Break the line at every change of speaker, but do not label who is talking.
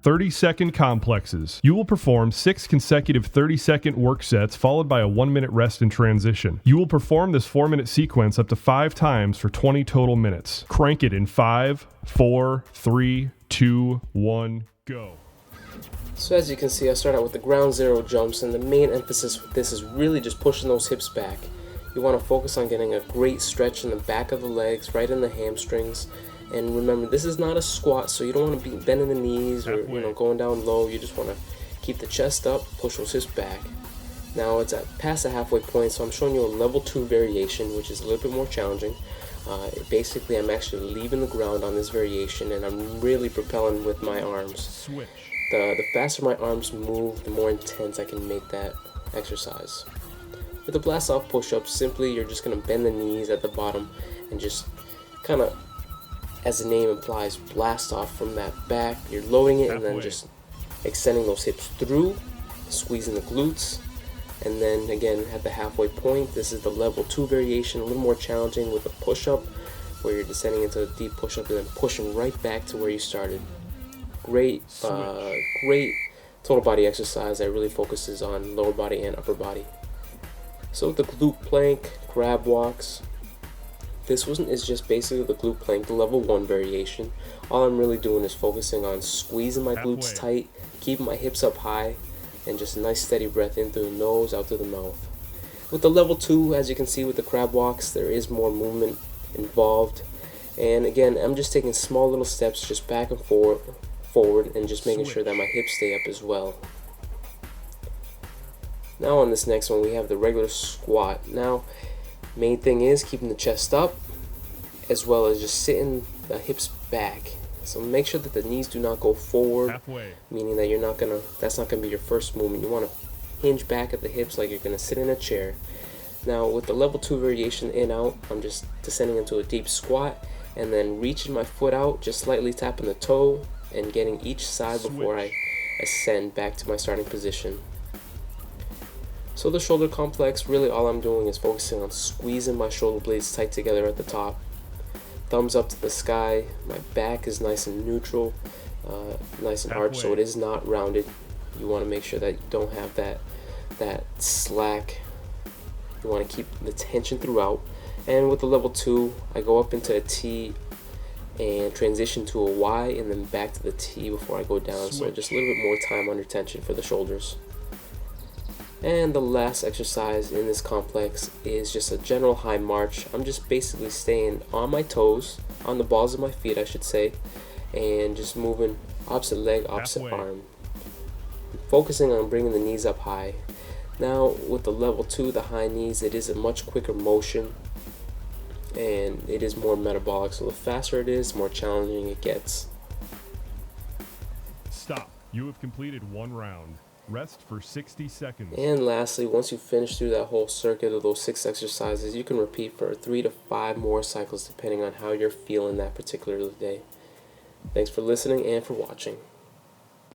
30-second complexes. You will perform 6 consecutive 30-second work sets followed by a 1-minute rest in transition. You will perform this 4-minute sequence up to 5 times for 20 total minutes. Crank it in 5, 4, 3, 2, 1, go.
So as you can see, I start out with the ground zero jumps, and the main emphasis with this is really just pushing those hips back. You want to focus on getting a great stretch in the back of the legs, right in the hamstrings. And remember, this is not a squat, so you don't want to be bending the knees or going down low. You just want to keep the chest up, push those hips back. Now it's past the halfway point, so I'm showing you a level 2 variation, which is a little bit more challenging. Basically, I'm actually leaving the ground on this variation, and I'm really propelling with my arms.
Switch.
The faster my arms move, the more intense I can make that exercise. With the blast off push-ups, simply you're just going to bend the knees at the bottom and just kind of, as the name implies, blast off from that back. You're loading it and then just extending those hips through, squeezing the glutes, and then again at the halfway point, this is the level 2 variation, a little more challenging with a push-up where you're descending into a deep push-up and then pushing right back to where you started. Great total body exercise that really focuses on lower body and upper body. So with the glute plank, grab walks, this one is just basically the glute plank, the level 1 variation. All I'm really doing is focusing on squeezing my glutes tight, keeping my hips up high, and just a nice steady breath in through the nose, out through the mouth. With the level 2, as you can see with the crab walks, there is more movement involved. And again, I'm just taking small little steps just back and forward and just making sure that my hips stay up as well. Now on this next one, we have the regular squat. Now, main thing is keeping the chest up, as well as just sitting the hips back. So make sure that the knees do not go forward, meaning that that's not gonna be your first movement. You want to hinge back at the hips like you're gonna sit in a chair. Now with the level 2 variation in out, I'm just descending into a deep squat and then reaching my foot out, just slightly tapping the toe and getting each side before I ascend back to my starting position. So the shoulder complex, really all I'm doing is focusing on squeezing my shoulder blades tight together at the top. Thumbs up to the sky, my back is nice and neutral, nice and arched, so it is not rounded. You want to make sure that you don't have that slack. You want to keep the tension throughout. And with the level 2, I go up into a T and transition to a Y and then back to the T before I go down. So just a little bit more time under tension for the shoulders. And the last exercise in this complex is just a general high march. I'm just basically staying on my toes, on the balls of my feet I should say, and just moving opposite leg, opposite arm. Focusing on bringing the knees up high. Now with the level 2, the high knees, it is a much quicker motion and it is more metabolic. So the faster it is, the more challenging it gets.
Stop. You have completed 1 round. Rest for 60 seconds.
And lastly, once you finish through that whole circuit of those 6 exercises, you can repeat for 3 to 5 more cycles depending on how you're feeling that particular day. Thanks for listening and for watching.